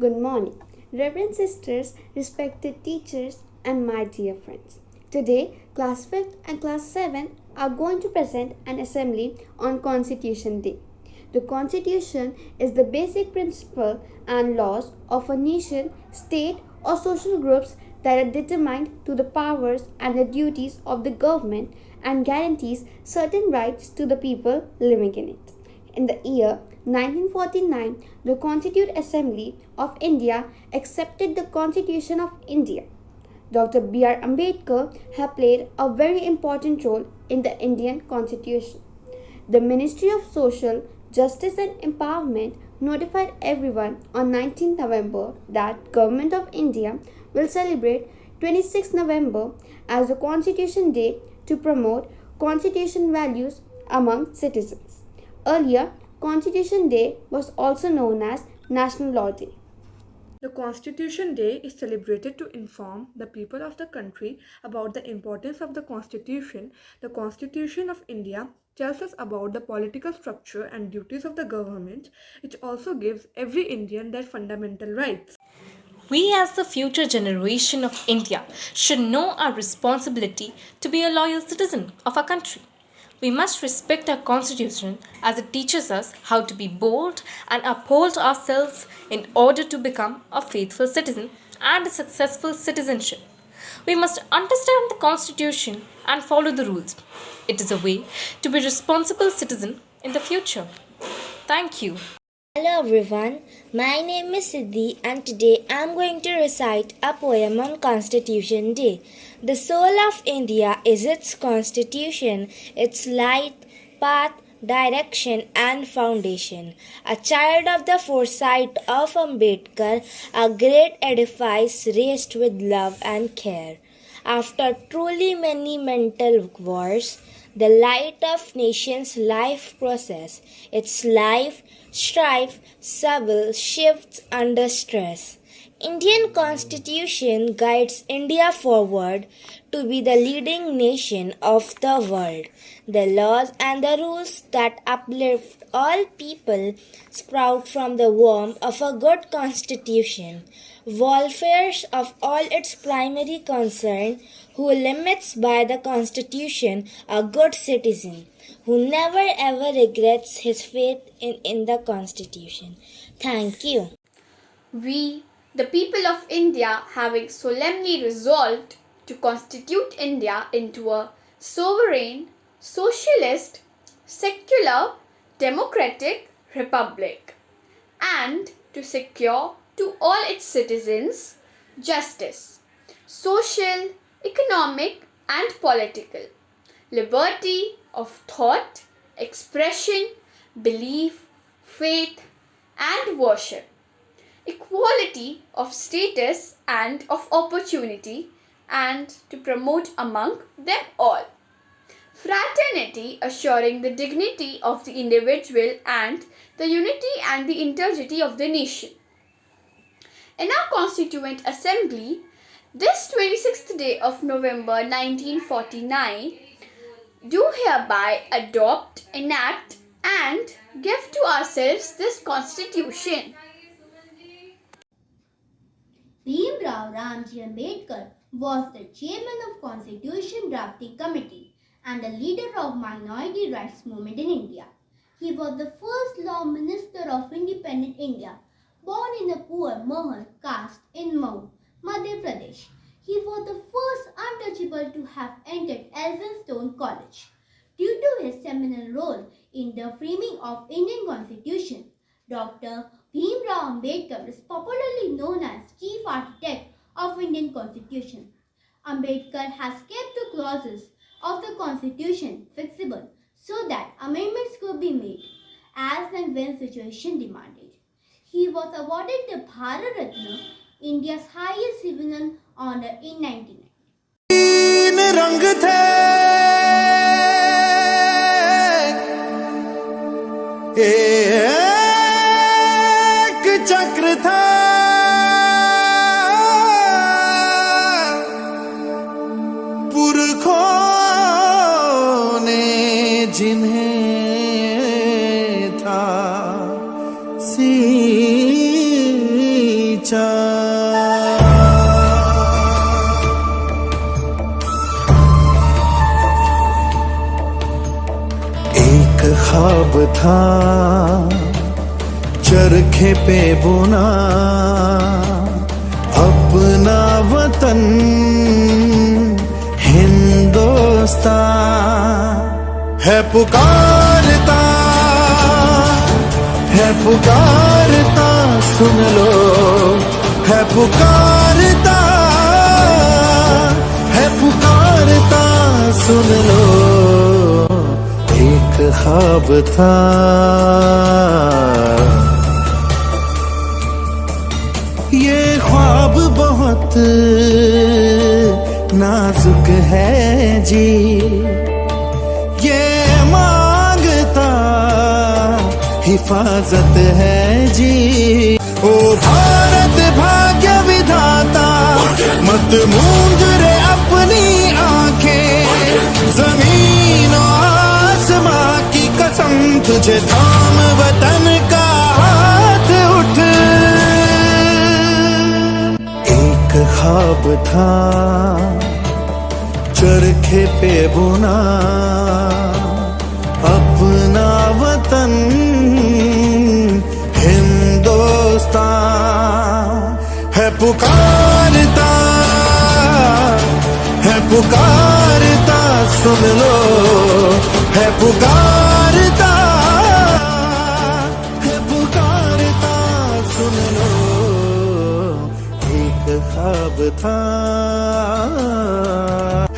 Good morning, Reverend Sisters, respected teachers, and my dear friends. Today, Class 5th and Class 7 are going to present an assembly on Constitution Day. The Constitution is the basic principle and laws of a nation, state, or social groups that are determined to the powers and the duties of the government and guarantees certain rights to the people living in it. In the year 1949, the Constituent Assembly of India accepted the Constitution of India. Dr. B.R. Ambedkar has played a very important role in the Indian Constitution. The Ministry of Social Justice and Empowerment notified everyone on 19 November that Government of India will celebrate 26 November as the Constitution Day to promote constitution values among citizens. Earlier, Constitution Day was also known as National Law Day. The Constitution Day is celebrated to inform the people of the country about the importance of the Constitution. The Constitution of India tells us about the political structure and duties of the government. It also gives every Indian their fundamental rights. We, as the future generation of India, should know our responsibility to be a loyal citizen of our country. We must respect our constitution as it teaches us how to be bold and uphold ourselves in order to become a faithful citizen and a successful citizenship. We must understand the constitution and follow the rules. It is a way to be a responsible citizen in the future. Thank you. Hello everyone, my name is Siddhi and today I am going to recite a poem on Constitution Day. The soul of India is its constitution, its light, path, direction and foundation. A child of the foresight of Ambedkar, a great edifice raised with love and care. After truly many mental wars, the light of nation's life process, its life, strife, struggle, shifts under stress. Indian Constitution guides India forward to be the leading nation of the world. The laws and the rules that uplift all people sprout from the warmth of a good constitution. Welfare of all its primary concern, who limits by the constitution a good citizen, who never ever regrets his faith in the constitution. Thank you. We, the people of India, having solemnly resolved to constitute India into a sovereign, socialist, secular, democratic republic, and to secure to all its citizens justice, social, economic, and political, liberty of thought, expression, belief, faith, and worship, equality of status and of opportunity, and to promote among them all fraternity, assuring the dignity of the individual and the unity and the integrity of the nation. In our Constituent Assembly, this 26th day of November 1949, do hereby adopt, enact, and give to ourselves this Constitution. Bhimrao Ramji Ambedkar was the chairman of Constitution Drafting Committee and a leader of minority rights movement in India. He was the first law minister of independent India, born in a poor Mohar caste in Mhow, Madhya Pradesh. He was the first untouchable to have entered Elphinstone College. Due to his seminal role in the framing of Indian Constitution, Dr. Bhimrao Ambedkar is popularly known as Chief Architect of Indian Constitution. Ambedkar has kept the clauses of the Constitution flexible so that amendments could be made as and when situation demanded. He was awarded the Bharat Ratna, India's highest civilian honor in 1990. रंग थे एक चक्र था पुरखों ने जिन्हें था सींचा ख्वाब था चरखे पे बुना, अपना वतन हिंदुस्तान है पुकारता, है पुकारता, सुन लो है पुकारता, है पुकारता, सुन लो एक ख्वाब था। ये ख्वाब बहुत नाजुक है जी, ये मांगता हिफाजत है जी। ओ भारत भाग्य विधाता, मत मूंद रे अपनी आंखें, जमीन और आसमां की कसम, तुझे थाम वतन का हाथ उठ। एक ख्वाब था चरखे पे बुना, अपना वतन हिंदुस्तान है पुकारता, है पुकारता, सुन लो है पुकारता, है पुकारता, सुन लो एक ख्वाब था,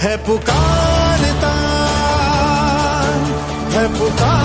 है पुकारता, है पुकारता।